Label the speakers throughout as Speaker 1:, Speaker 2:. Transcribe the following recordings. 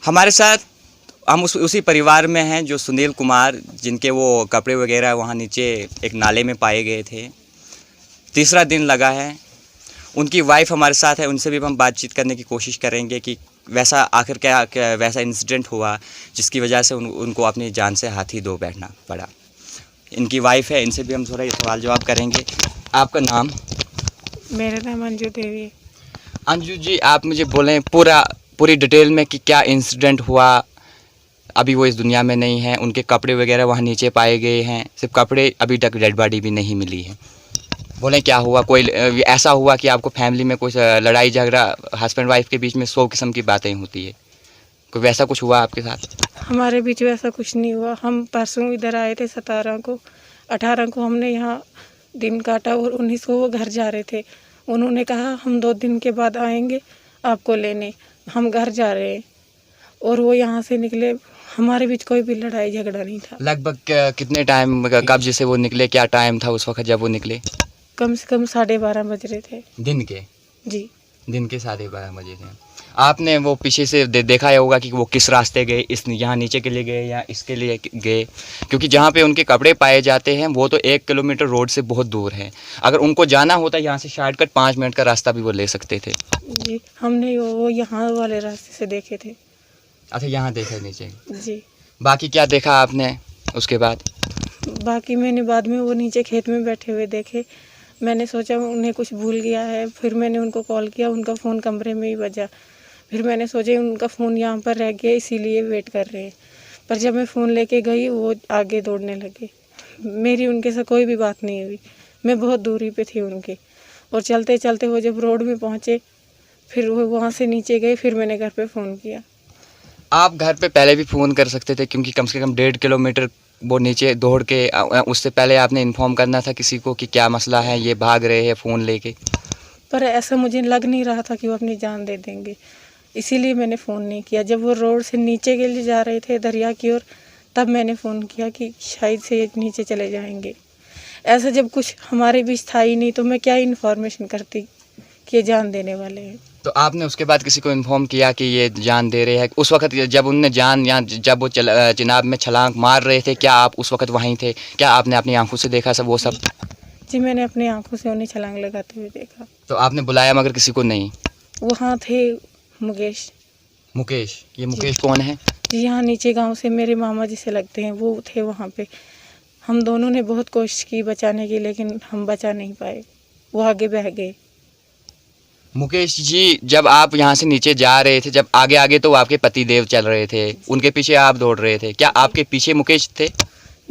Speaker 1: हमारे साथ हम उसी परिवार में हैं जो सुनील कुमार, जिनके वो कपड़े वगैरह वहाँ नीचे एक नाले में पाए गए थे। तीसरा दिन लगा है। उनकी वाइफ हमारे साथ है, उनसे भी हम बातचीत करने की कोशिश करेंगे कि वैसा आखिर क्या वैसा इंसिडेंट हुआ जिसकी वजह से उनको अपनी जान से हाथ धो बैठना पड़ा। इनकी वाइफ है, इनसे भी हम थोड़ा सवाल जवाब करेंगे। आपका नाम?
Speaker 2: मेरा नाम अंजू देवी है।
Speaker 1: अंजू जी, आप मुझे बोलें पूरी डिटेल में कि क्या इंसिडेंट हुआ। अभी वो इस दुनिया में नहीं है, उनके कपड़े वगैरह वहाँ नीचे पाए गए हैं, सिर्फ कपड़े, अभी तक डेड बॉडी भी नहीं मिली है। बोलें क्या हुआ? कोई ऐसा हुआ कि आपको फैमिली में कुछ लड़ाई झगड़ा हस्बैंड वाइफ के बीच में 100 किस्म की बातें होती है, कोई वैसा कुछ हुआ आपके साथ?
Speaker 2: हमारे बीच वैसा कुछ नहीं हुआ। हम परसों इधर आए थे 17 को, 18 को हमने यहाँ दिन काटा और 19 को वो घर जा रहे थे। उन्होंने कहा हम 2 दिन के बाद आएंगे आपको लेने। हम घर जा रहे हैं और वो यहाँ से निकले। हमारे बीच कोई भी लड़ाई झगड़ा नहीं था।
Speaker 1: लगभग कितने टाइम कब जैसे वो निकले, क्या टाइम था उस वक्त जब वो निकले?
Speaker 2: कम से कम 12:30 बज रहे थे
Speaker 1: दिन के?
Speaker 2: जी,
Speaker 1: दिन के 12:30 बजे थे। आपने वो पीछे से देखा होगा कि वो किस रास्ते गए, इस यहाँ नीचे के लिए गए या इसके लिए गए, क्योंकि जहाँ पे उनके कपड़े पाए जाते हैं वो तो 1 किलोमीटर रोड से बहुत दूर है। अगर उनको जाना होता यहाँ से शॉर्टकट 5 मिनट का रास्ता भी वो ले सकते थे।
Speaker 2: जी हमने वो यहाँ वाले रास्ते से देखे थे।
Speaker 1: अच्छा, यहाँ देखा नीचे?
Speaker 2: जी।
Speaker 1: बाकी क्या देखा आपने उसके बाद?
Speaker 2: बाकी मैंने बाद में वो नीचे खेत में बैठे हुए देखे। मैंने सोचा उन्हें कुछ भूल गया है, फिर मैंने उनको कॉल किया, उनका फ़ोन कमरे में ही बजा। फिर मैंने सोचा उनका फ़ोन यहाँ पर रह गया इसीलिए वेट कर रहे हैं। पर जब मैं फ़ोन लेके गई वो आगे दौड़ने लगे। मेरी उनके साथ कोई भी बात नहीं हुई, मैं बहुत दूरी पे थी उनके। और चलते चलते वो जब रोड में पहुँचे फिर वो वहाँ से नीचे गए, फिर मैंने घर पर फ़ोन किया।
Speaker 1: आप घर पे पहले भी फ़ोन कर सकते थे, क्योंकि कम से कम 1.5 किलोमीटर वो नीचे दौड़ के उससे पहले आपने इन्फॉर्म करना था किसी को कि क्या मसला है, ये भाग रहे हैं फ़ोन लेके।
Speaker 2: पर ऐसा मुझे लग नहीं रहा था कि वो अपनी जान दे देंगे, इसीलिए मैंने फ़ोन नहीं किया। जब वो रोड से नीचे के लिए जा रहे थे दरिया की ओर, तब मैंने फ़ोन किया कि शायद से ये नीचे चले जाएंगे। ऐसा जब कुछ हमारे बीच था ही नहीं तो मैं क्या इन्फॉर्मेशन करती कि ये जान देने वाले हैं।
Speaker 1: तो आपने उसके बाद किसी को इन्फॉर्म किया कि ये जान दे रहे हैं? उस वक्त जब उनने जान या जब वो चिनाब में छलांग मार रहे थे, क्या आप उस वक्त वहीं थे? क्या आपने अपनी आंखों से देखा सब वो सब?
Speaker 2: जी मैंने अपनी आंखों से उन्हें छलांग लगाते हुए देखा।
Speaker 1: तो आपने बुलाया मगर किसी को नहीं?
Speaker 2: वहाँ थे मुकेश।
Speaker 1: मुकेश? ये मुकेश कौन है?
Speaker 2: जी यहाँ नीचे गांव से मेरे मामा जी से लगते हैं, वो थे वहाँ पे। हम दोनों ने बहुत कोशिश की बचाने की, लेकिन हम बचा नहीं पाए, वो आगे बह गए।
Speaker 1: मुकेश जी, जब आप यहाँ से नीचे जा रहे थे, जब आगे आगे तो आपके पति देव चल रहे थे, उनके पीछे आप दौड़ रहे थे, क्या आपके पीछे मुकेश थे?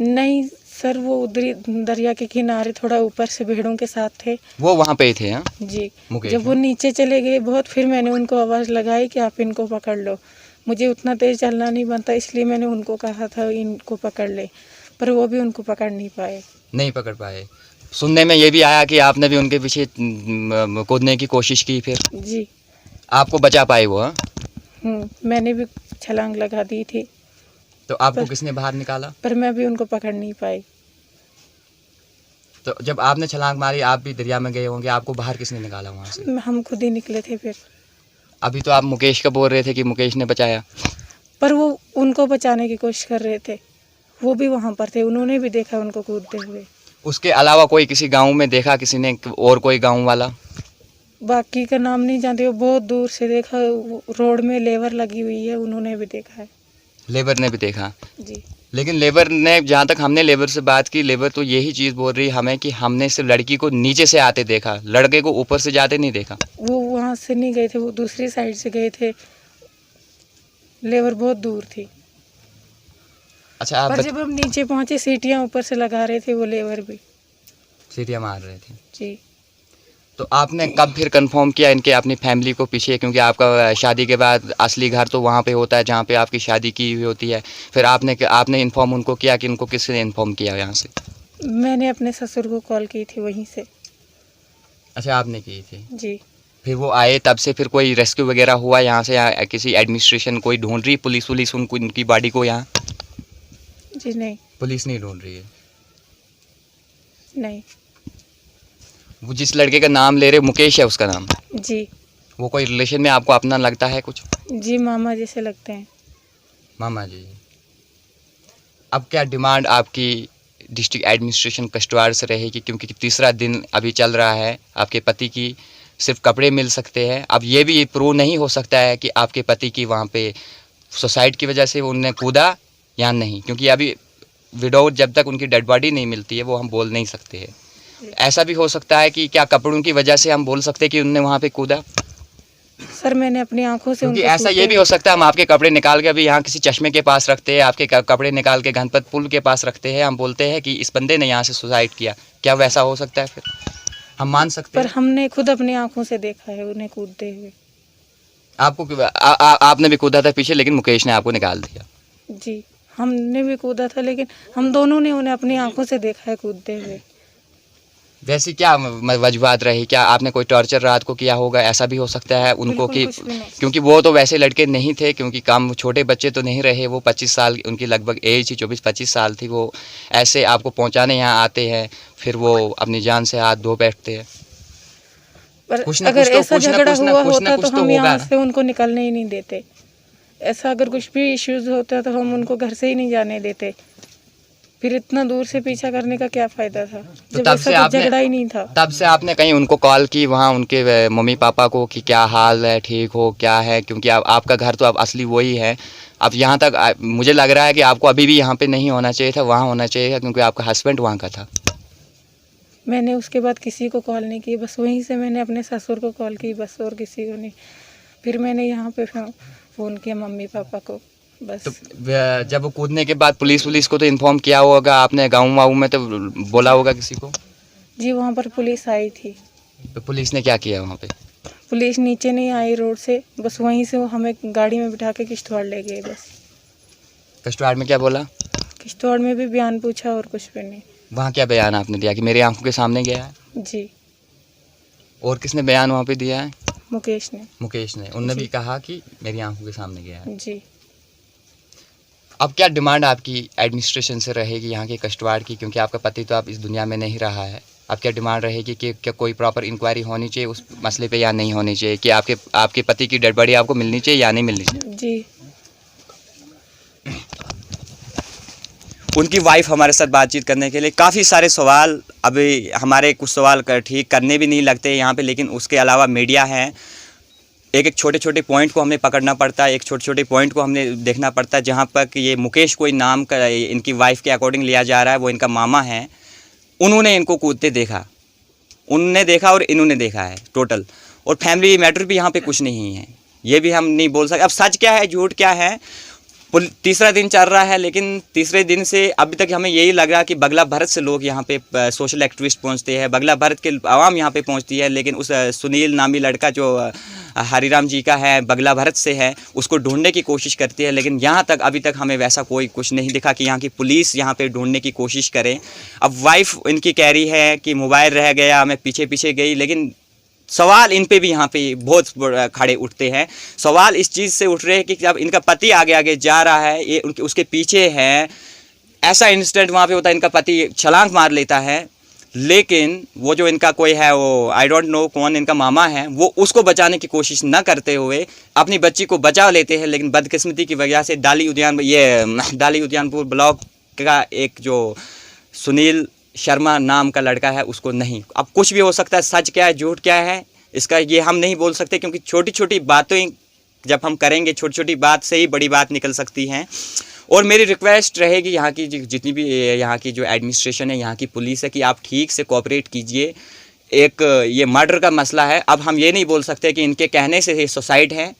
Speaker 2: नहीं सर, वो उधरी दरिया के किनारे थोड़ा ऊपर से भेड़ों के साथ थे।
Speaker 1: वो वहाँ पे थे? हाँ
Speaker 2: जी।
Speaker 1: मुकेश,
Speaker 2: जब वो नीचे चले गए बहुत, फिर मैंने उनको आवाज़ लगाई कि आप इनको पकड़ लो। मुझे उतना तेज़ चलना नहीं बनता, इसलिए मैंने उनको कहा था इनको पकड़ ले, पर वो भी उनको पकड़ नहीं पाए।
Speaker 1: नहीं पकड़ पाए। सुनने में ये भी आया कि आपने भी उनके पीछे कूदने की कोशिश की, फिर
Speaker 2: जी।
Speaker 1: आपको बचा पाए वो? हाँ?
Speaker 2: मैंने भी छलांग लगा दी थी।
Speaker 1: तो आपको किसने बाहर निकाला?
Speaker 2: पर मैं भी उनको पकड़ नहीं पाई।
Speaker 1: तो जब आपने छलांग मारी, आप भी दरिया में गए होंगे, आपको बाहर किसने निकाला वहाँ से?
Speaker 2: हम खुद ही निकले थे फिर।
Speaker 1: अभी तो आप मुकेश का बोल रहे थे कि मुकेश ने बचाया।
Speaker 2: पर वो उनको बचाने की कोशिश कर रहे थे, वो भी वहाँ पर थे, उन्होंने भी देखा उनको कूदते हुए।
Speaker 1: उसके अलावा कोई किसी गांव में देखा किसी ने, और कोई गांव वाला?
Speaker 2: बाकी का नाम नहीं जानते, वो बहुत दूर से देखा। रोड में लेबर लगी हुई है, उन्होंने भी देखा है।
Speaker 1: लेबर ने भी देखा?
Speaker 2: जी।
Speaker 1: लेकिन लेबर ने, जहाँ तक हमने लेबर से बात की, लेबर तो यही चीज़ बोल रही हमें कि हमने सिर्फ लड़की को नीचे से आते देखा, लड़के को ऊपर से जाते नहीं देखा।
Speaker 2: वो वहाँ से नहीं गए थे, वो दूसरी साइड से गए थे। लेबर बहुत दूर थी।
Speaker 1: अच्छा,
Speaker 2: पर जब हम नीचे पहुँचे सीटियाँ ऊपर से लगा रहे थे वो लेबर भी।
Speaker 1: सीटियाँ मार रहे थे?
Speaker 2: जी।
Speaker 1: तो आपने कब फिर कंफर्म किया इनके अपनी फैमिली को पीछे, क्योंकि आपका शादी के बाद असली घर तो वहाँ पे होता है जहाँ पे आपकी शादी की हुई होती है, फिर आपने इन्फॉर्म उनको किया कि इनको किसने इन्फॉर्म किया यहाँ से?
Speaker 2: मैंने अपने ससुर को कॉल की थी वहीं से।
Speaker 1: अच्छा, आपने की थी?
Speaker 2: जी।
Speaker 1: फिर वो आए, तब से फिर कोई रेस्क्यू वगैरह हुआ यहाँ से, या किसी एडमिनिस्ट्रेशन कोई ढूंढ रही, पुलिस उनको, इनकी बॉडी को यहाँ?
Speaker 2: जी नहीं।
Speaker 1: पुलिस नहीं ढूंढ रही है?
Speaker 2: नहीं।
Speaker 1: वो जिस लड़के का नाम ले रहे, मुकेश है उसका नाम?
Speaker 2: जी।
Speaker 1: वो कोई रिलेशन में आपको अपना लगता है कुछ?
Speaker 2: जी मामा जैसे लगते हैं।
Speaker 1: मामा जी, अब क्या डिमांड आपकी डिस्ट्रिक्ट एडमिनिस्ट्रेशन कष्टवाड़ से रहेगी, क्योंकि तीसरा दिन अभी चल रहा है, आपके पति की सिर्फ कपड़े मिल सकते हैं। अब ये भी प्रूव नहीं हो सकता है कि आपके पति की वहाँ पे सुसाइड की वजह से उन्हें कूदा या नहीं, क्योंकि अभी विदाउट जब तक उनकी डेड बॉडी नहीं मिलती है वो हम बोल नहीं सकते हैं। ऐसा भी हो सकता है कि क्या कपड़ों की वजह से हम बोल सकते हैं कि उन्होंने वहाँ पे कूदा?
Speaker 2: सर मैंने अपनी आंखों से
Speaker 1: क्योंकि
Speaker 2: उनको
Speaker 1: ऐसा ये भी हो सकता है हम आपके कपड़े निकाल के अभी यहाँ किसी चश्मे के पास रखते हैं, आपके कपड़े निकाल के गणपत पुल के पास रखते हैं, हम बोलते हैं कि इस बंदे ने यहाँ से सुसाइड किया, क्या वैसा हो सकता है? फिर हम मान सकते
Speaker 2: पर
Speaker 1: हैं?
Speaker 2: हमने खुद अपनी आंखों से देखा है उन्हें कूदते हुए।
Speaker 1: आपको आपने भी कूदा था पीछे, लेकिन मुकेश ने आपको निकाल दिया।
Speaker 2: जी, हमने भी कूदा था, लेकिन हम दोनों ने उन्हें अपनी आंखों से देखा है कूदते हुए।
Speaker 1: वैसे क्या वजूहत रही? क्या आपने कोई टॉर्चर रात को किया होगा? ऐसा भी हो सकता है उनको
Speaker 2: बिल्कुल
Speaker 1: कि
Speaker 2: कुछ भी नहीं।
Speaker 1: क्योंकि वो तो वैसे लड़के नहीं थे, क्योंकि काम छोटे बच्चे तो नहीं रहे, वो 25 साल उनकी लगभग एज ही 24-25 साल थी। वो ऐसे आपको पहुंचाने यहाँ आते हैं, फिर वो अपनी जान से हाथ धो बैठते हैं।
Speaker 2: पर
Speaker 1: कुछ ना
Speaker 2: अगर
Speaker 1: कुछ तो-
Speaker 2: ऐसा
Speaker 1: कुछ ना
Speaker 2: झगड़ा
Speaker 1: कुछ ना-
Speaker 2: हुआ
Speaker 1: कुछ ना
Speaker 2: होता
Speaker 1: कुछ
Speaker 2: तो
Speaker 1: तो
Speaker 2: हम
Speaker 1: होगा
Speaker 2: यहाँ
Speaker 1: ना।
Speaker 2: से उनको निकलने ही नहीं देते। ऐसा अगर कुछ भी इश्यूज होता तो हम उनको घर से ही नहीं जाने देते। फिर इतना दूर से पीछा करने का क्या फायदा था,
Speaker 1: तो
Speaker 2: जब
Speaker 1: तब
Speaker 2: ऐसा
Speaker 1: से
Speaker 2: कुछ
Speaker 1: आपने
Speaker 2: झगड़ा ही नहीं था।
Speaker 1: तब से आपने कहीं उनको कॉल की वहाँ उनके मम्मी पापा को कि क्या हाल है, ठीक हो, क्या है? क्योंकि आपका घर तो अब असली वही है। अब यहाँ तक मुझे लग रहा है कि आपको अभी भी यहाँ पे नहीं होना चाहिए था, वहाँ होना चाहिए था, क्योंकि आपका हस्बैंड वहाँ का था।
Speaker 2: मैंने उसके बाद किसी को कॉल नहीं की, बस वहीं से मैंने अपने ससुर को कॉल की, बस, और किसी को नहीं। फिर मैंने यहाँ पे फ़ोन किया मम्मी पापा को, बस।
Speaker 1: तो जब वो कूदने के बाद पुलिस को तो इन्फॉर्म किया होगा आपने, गाँव वाँव में तो बोला होगा किसी को?
Speaker 2: जी, वहाँ पर पुलिस आई थी।
Speaker 1: तो पुलिस ने क्या किया वहाँ पे?
Speaker 2: पुलिस नीचे नहीं आई रोड से, बस वहीं से वो हमें गाड़ी में बिठा के किश्तवाड़ ले गए, बस।
Speaker 1: कष्टवाड़ में क्या बोला?
Speaker 2: किश्तवाड़ में भी बयान पूछा और कुछ भी नहीं।
Speaker 1: वहाँ क्या बयान आपने दिया कि मेरी आंखों के सामने गया है?
Speaker 2: जी,
Speaker 1: और किसने बयान वहाँ पे दिया है?
Speaker 2: मुकेश ने।
Speaker 1: मुकेश ने। उनने
Speaker 2: जी।
Speaker 1: भी कहा कि मेरी आंखों के सामने गया है।
Speaker 2: जी,
Speaker 1: अब क्या डिमांड आपकी एडमिनिस्ट्रेशन से रहेगी यहाँ के कष्टवाड़ की, क्योंकि आपका पति तो अब इस दुनिया में नहीं रहा है? अब क्या डिमांड रहेगी कि क्या कोई प्रॉपर इंक्वायरी होनी चाहिए उस मसले पे या नहीं होनी चाहिए, कि आपके पति की डेड बॉडी आपको मिलनी चाहिए या नहीं मिलनी चाहिए?
Speaker 2: जी।
Speaker 1: उनकी वाइफ हमारे साथ बातचीत करने के लिए काफ़ी सारे सवाल, अभी हमारे कुछ सवाल ठीक करने भी नहीं लगते यहाँ पे, लेकिन उसके अलावा मीडिया है, एक छोटे छोटे पॉइंट को हमें पकड़ना पड़ता है, एक छोटे छोटे पॉइंट को हमने देखना पड़ता है। जहाँ पर ये मुकेश कोई नाम का इनकी वाइफ के अकॉर्डिंग लिया जा रहा है, वो इनका मामा है, उन्होंने इनको कूदते देखा, उनने देखा और इन्होंने देखा है टोटल। और फैमिली मैटर भी यहाँ पे कुछ नहीं है, ये भी हम नहीं बोल सकते। अब सच क्या है झूठ क्या है, तीसरा दिन चल रहा है, लेकिन तीसरे दिन से अभी तक हमें यही लग रहा है कि बगला भारत से लोग यहाँ पे सोशल एक्टिविस्ट पहुँचते हैं, बगला भारत के आवाम यहाँ पे पहुँचती है, लेकिन उस सुनील नामी लड़का जो हरिराम जी का है, बगला भारत से है, उसको ढूंढने की कोशिश करती है, लेकिन यहाँ तक अभी तक हमें वैसा कोई कुछ नहीं दिखा कि यहाँ की पुलिस यहाँ पे ढूंढने की कोशिश करे। अब वाइफ इनकी कह रही है कि मोबाइल रह गया, मैं पीछे पीछे गई, लेकिन सवाल इन पे भी यहाँ पे बहुत खड़े उठते हैं। सवाल इस चीज़ से उठ रहे हैं कि जब इनका पति आगे आगे जा रहा है, ये उसके पीछे है, ऐसा इंसिडेंट वहाँ पे होता है, इनका पति छलांग मार लेता है, लेकिन वो जो इनका कोई है, वो आई डोंट नो कौन इनका मामा है, वो उसको बचाने की कोशिश न करते हुए अपनी बच्ची को बचा लेते हैं। लेकिन बदकिस्मती की वजह से डाली उद्यानपुर ब्लॉक का एक जो सुनील शर्मा नाम का लड़का है, उसको नहीं। अब कुछ भी हो सकता है, सच क्या है झूठ क्या है इसका ये हम नहीं बोल सकते, क्योंकि छोटी छोटी बातें जब हम करेंगे, छोटी छोटी बात से ही बड़ी बात निकल सकती हैं। और मेरी रिक्वेस्ट रहेगी यहाँ की जितनी भी यहाँ की जो एडमिनिस्ट्रेशन है, यहाँ की पुलिस है, कि आप ठीक से कोऑपरेट कीजिए। एक ये मर्डर का मसला है, अब हम ये नहीं बोल सकते कि इनके कहने से ये सुसाइड है।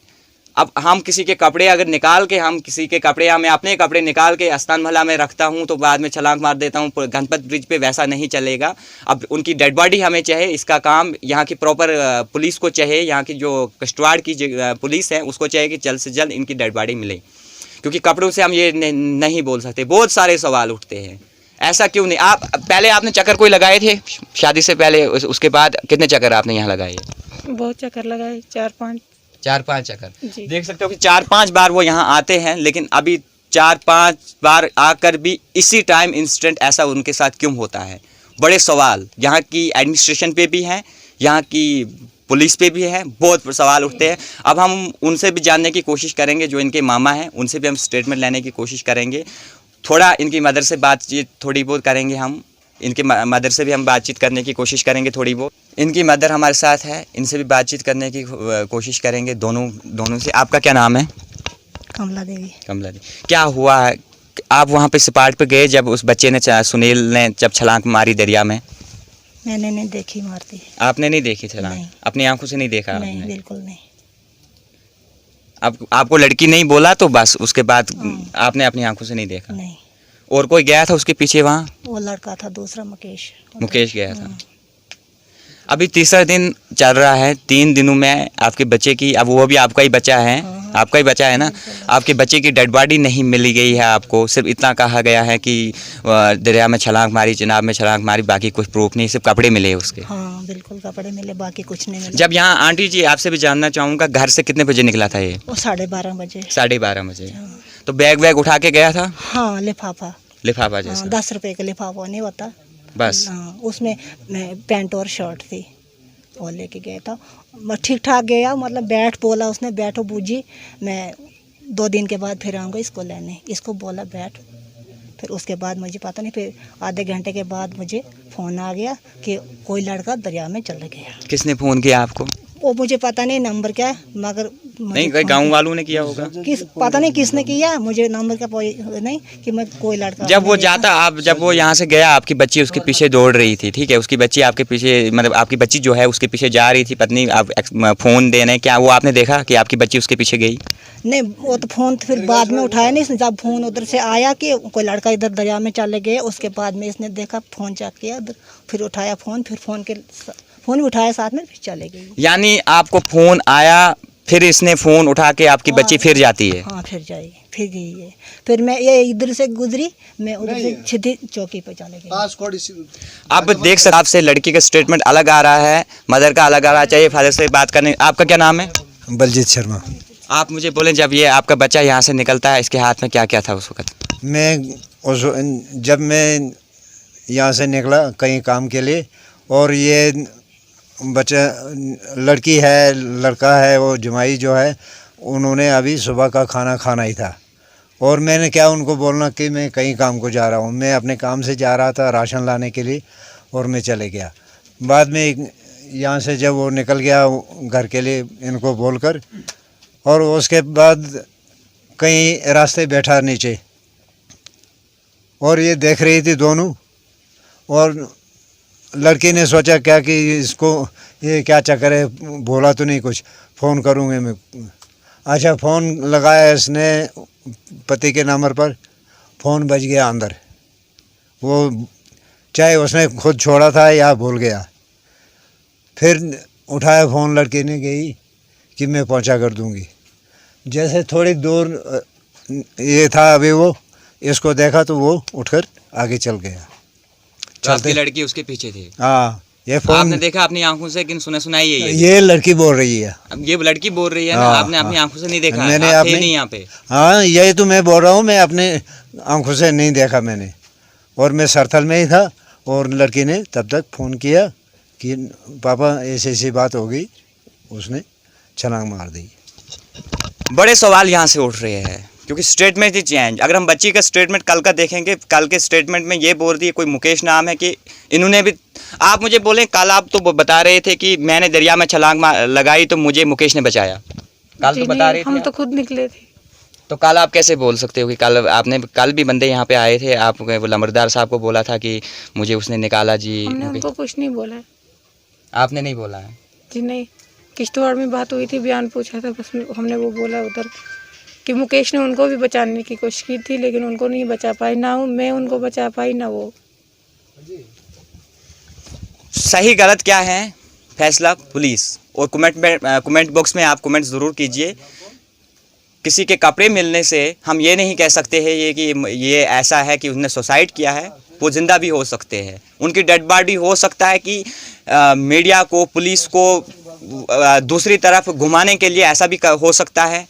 Speaker 1: अब हम किसी के कपड़े अगर निकाल के, हम किसी के कपड़े या मैं अपने कपड़े निकाल के अस्तान महला में रखता हूं तो बाद में छलांग मार देता हूं गणपत ब्रिज पे, वैसा नहीं चलेगा। अब उनकी डेड बॉडी हमें चाहिए, इसका काम यहाँ की प्रॉपर पुलिस को चाहिए, यहाँ की जो कष्टवाड़ की पुलिस है उसको चाहिए कि जल्द से जल्द इनकी डेड बॉडी मिले, क्योंकि कपड़ों से हम ये नहीं बोल सकते। बहुत सारे सवाल उठते हैं, ऐसा क्यों नहीं। आप पहले आपने चक्कर कोई लगाए थे शादी से पहले, उसके बाद कितने चक्कर आपने यहाँ लगाए?
Speaker 2: बहुत चक्कर लगाए,
Speaker 1: 4-5 चक्कर। देख सकते हो कि 4-5 बार वो यहाँ आते हैं, लेकिन अभी 4-5 बार आकर भी इसी टाइम इंसिडेंट ऐसा उनके साथ क्यों होता है? बड़े सवाल यहाँ की एडमिनिस्ट्रेशन पे भी हैं, यहाँ की पुलिस पे भी है, बहुत सवाल उठते हैं। अब हम उनसे भी जानने की कोशिश करेंगे, जो इनके मामा हैं उनसे भी हम स्टेटमेंट लेने की कोशिश करेंगे। थोड़ा इनकी मदर से बातचीत थोड़ी बहुत करेंगे हम, इनके मदर से भी हम बातचीत करने की कोशिश करेंगे थोड़ी बहुत। इनकी मदर हमारे साथ है, इनसे भी बातचीत करने की कोशिश करेंगे दोनों से। आपका क्या नाम है?
Speaker 3: कमला देवी।
Speaker 1: कमला जी, क्या हुआ है? आप वहाँ पे स्पॉट पे गए जब उस बच्चे ने सुनील ने जब छलांग मारी दरिया में?
Speaker 3: मैंने नहीं देखी मारती।
Speaker 1: आपने नहीं देखी छलांग?
Speaker 3: नहीं।
Speaker 1: अपनी आंखों से नहीं देखा?
Speaker 3: नहीं,
Speaker 1: आपने?
Speaker 3: बिल्कुल नहीं।
Speaker 1: आपको लड़की नहीं बोला तो बस उसके बाद
Speaker 3: हाँ।
Speaker 1: आपने अपनी आंखों से नहीं देखा?
Speaker 3: नहीं,
Speaker 1: और कोई गया था उसके पीछे वहाँ?
Speaker 3: वो लड़का था दूसरा, मुकेश।
Speaker 1: मुकेश गया था।
Speaker 3: हाँ।
Speaker 1: अभी तीसरा दिन चल रहा है, 3 दिनों में आपके बच्चे की, अब वो भी आपका ही बच्चा है,
Speaker 3: हाँ।
Speaker 1: आपका ही बच्चा है ना, आपके बच्चे की डेड बॉडी नहीं मिली गई है आपको। सिर्फ इतना कहा गया है कि दरिया में छलांग मारी, चिनाब में छलांग मारी, बाकी कुछ प्रूफ नहीं, सिर्फ कपड़े मिले उसके।
Speaker 3: हाँ, बिल्कुल कपड़े मिले, बाकी कुछ नहीं मिला।
Speaker 1: जब यहाँ आंटी जी आपसे भी जानना चाहूँगा, घर से कितने बजे निकला था ये?
Speaker 3: वो 12:30 बजे।
Speaker 1: 12:30 बजे।
Speaker 3: हाँ।
Speaker 1: तो बैग वैग उठा के गया था?
Speaker 3: हाँ, लिफाफा।
Speaker 1: लिफाफा जैसा?
Speaker 3: 10 रुपए का लिफाफा नहीं होता
Speaker 1: बस?
Speaker 3: हाँ, उसमें पैंट और शर्ट थी, वो लेके गया था। मैं ठीक ठाक गया, मतलब बैठ बोला उसने, बैठो बूजी, मैं 2 दिन के बाद फिर आऊँगा इसको लेने। इसको बोला बैठ। फिर उसके बाद मुझे पता नहीं, फिर आधे घंटे के बाद मुझे फ़ोन आ गया कि कोई लड़का दरिया में चला गया।
Speaker 1: किसने फ़ोन किया आपको?
Speaker 3: वो मुझे पता नहीं नंबर क्या है, मगर
Speaker 1: नहीं, कोई गाँव वालों ने किया होगा?
Speaker 3: पता नहीं किसने किया, मुझे नंबर का नहीं कि मैं कोई लड़का।
Speaker 1: जब वो जाता, आप जब वो यहाँ से गया, आपकी बच्ची उसके पीछे दौड़ रही थी, ठीक है, उसकी बच्ची आपके पीछे, मतलब आपकी बच्ची जो है उसके पीछे जा रही थी, पत्नी आप फ़ोन देने, क्या वो आपने देखा कि आपकी बच्ची उसके पीछे गई?
Speaker 3: नहीं, वो तो फ़ोन फिर बाद में उठाया नहीं इसने। जब फ़ोन उधर से आया कि कोई लड़का इधर दरिया में चले गए, उसके बाद में इसने देखा, फ़ोन चेक किया, फिर उठाया फ़ोन, फिर फ़ोन भी उठाया साथ में, फिर चले गई।
Speaker 1: यानी आपको फ़ोन आया, फिर इसने फ़ोन उठा के आपकी बच्ची फिर जाती है?
Speaker 3: हाँ, फिर जाएगी, फिर गई है। फिर मैं ये इधर से गुजरी, मैं उधर से सीधी चौकी पर चले गई।
Speaker 1: आप देख सकते, आपसे लड़की का स्टेटमेंट अलग आ रहा है, मदर का अलग आ रहा चाहिए, फादर से बात करने। आपका क्या नाम है?
Speaker 4: बलजीत शर्मा।
Speaker 1: आप मुझे बोलें, जब ये आपका बच्चा यहाँ से निकलता है, इसके हाथ में क्या क्या था उस वक्त?
Speaker 4: जब मैं यहाँ से निकला कहीं काम के लिए, और ये बच्चा लड़की है, लड़का है, वो जमाई जो है, उन्होंने अभी सुबह का खाना खाना ही था, और मैंने क्या उनको बोलना कि मैं कहीं काम को जा रहा हूँ। मैं अपने काम से जा रहा था राशन लाने के लिए, और मैं चले गया। बाद में यहाँ से जब वो निकल गया घर के लिए इनको बोलकर, और उसके बाद कहीं रास्ते बैठा नीचे, और ये देख रही थी दोनों, और लड़की ने सोचा क्या कि इसको ये क्या चक्कर है, बोला तो नहीं कुछ, फ़ोन करूँगे मैं। अच्छा, फ़ोन लगाया इसने पति के नंबर पर, फ़ोन बज गया अंदर। वो चाहे उसने खुद छोड़ा था या भूल गया, फिर उठाया फ़ोन, लड़की ने गई कि मैं पहुंचा कर दूंगी। जैसे थोड़ी दूर ये था, अभी वो इसको देखा तो वो उठकर आगे चल गया।
Speaker 1: तो आपकी लड़की उसके पीछे थी?
Speaker 4: हाँ, ये फ़ोन
Speaker 1: आपने देखा अपनी आंखों से कि सुनाई है?
Speaker 4: ये लड़की बोल रही है।
Speaker 1: अब ये लड़की बोल रही है ना,
Speaker 4: हाँ,
Speaker 1: आपने अपनी आंखों से नहीं देखा?
Speaker 4: मैंने
Speaker 1: आप थे
Speaker 4: अपनी
Speaker 1: नहीं यहाँ पे?
Speaker 4: हाँ, यही तो मैं बोल रहा हूँ, मैं अपने आंखों से नहीं देखा मैंने, और मैं सरथल में ही था। और लड़की ने तब तक फ़ोन किया कि पापा ऐसी ऐसी बात हो गई, उसने छलांग मार दी।
Speaker 1: बड़े सवाल यहाँ से उठ रहे हैं, क्योंकि स्टेटमेंट ही चेंज। अगर हम बच्ची का स्टेटमेंट कल का देखेंगे, कल के स्टेटमेंट में ये बोल रही है, कोई मुकेश नाम है, कि इन्होंने भी, आप मुझे बोलें, कल आप तो बता रहे थे कि मैंने दरिया में छलांग लगाई तो मुझे मुकेश ने बचाया, कल तो बता रहे थे।
Speaker 2: हम तो खुद निकले थे।
Speaker 1: तो कल आप कैसे बोल सकते हो कि कल भी बंदे यहाँ पे आए थे, आप वो लंबरदार साहब को बोला था कि मुझे उसने निकाला जी?
Speaker 2: हमने उनको कुछ नहीं बोला है
Speaker 1: आपने नहीं बोला है
Speaker 2: जी? नहीं, किश्तवाड़ में बात हुई थी, बयान पूछा था, बस हमने वो बोला उधर कि मुकेश ने उनको भी बचाने की कोशिश की थी, लेकिन उनको नहीं बचा पाई, ना मैं उनको बचा पाई ना वो।
Speaker 1: सही गलत क्या है, फैसला पुलिस। और कमेंट बॉक्स में आप कमेंट ज़रूर कीजिए। किसी के कपड़े मिलने से हम ये नहीं कह सकते हैं ये कि ये ऐसा है कि उसने सुसाइड किया है। वो ज़िंदा भी हो सकते हैं, उनकी डेड बॉडी हो सकता है कि मीडिया को, पुलिस को दूसरी तरफ घुमाने के लिए ऐसा भी हो सकता है,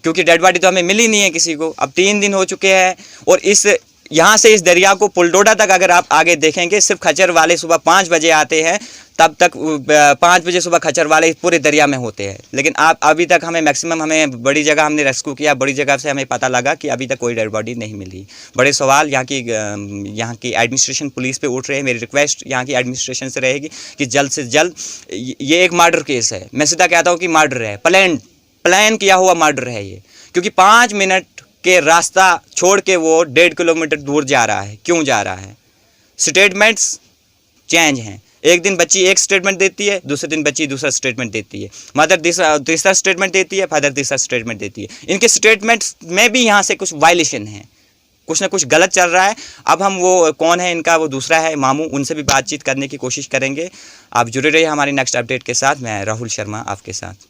Speaker 1: क्योंकि डेड बॉडी तो हमें मिली नहीं है किसी को। अब 3 दिन हो चुके हैं, और इस यहाँ से इस दरिया को पुलडोडा तक अगर आप आगे देखेंगे, सिर्फ खच्चर वाले सुबह 5 बजे आते हैं, तब तक 5 बजे सुबह खच्चर वाले पूरे दरिया में होते हैं। लेकिन आप अभी तक हमें मैक्सिमम, हमें बड़ी जगह हमने रेस्क्यू किया, बड़ी जगह से हमें पता लगा कि अभी तक कोई डेड बॉडी नहीं मिली। बड़े सवाल यहाँ की एडमिनिस्ट्रेशन पुलिस पे उठ रहे हैं। मेरी रिक्वेस्ट यहाँ की एडमिनिस्ट्रेशन से रहेगी कि जल्द से जल्द, ये एक मर्डर केस है, मैं सीधा कहता हूँ कि मर्डर है, प्लान किया हुआ मर्डर है ये, क्योंकि 5 मिनट के रास्ता छोड़ के वो 1.5 किलोमीटर दूर जा रहा है। क्यों जा रहा है? स्टेटमेंट्स चेंज हैं। एक दिन बच्ची एक स्टेटमेंट देती है, दूसरे दिन बच्ची दूसरा स्टेटमेंट देती है, मदर तीसरा स्टेटमेंट देती है, फादर तीसरा स्टेटमेंट देती है। इनके स्टेटमेंट्स में भी यहाँ से कुछ वायलेशन है, कुछ ना कुछ गलत चल रहा है। अब हम वो कौन है इनका, वो दूसरा है मामू, उनसे भी बातचीत करने की कोशिश करेंगे। आप जुड़े रहिए हमारी नेक्स्ट अपडेट के साथ। मैं राहुल शर्मा आपके साथ।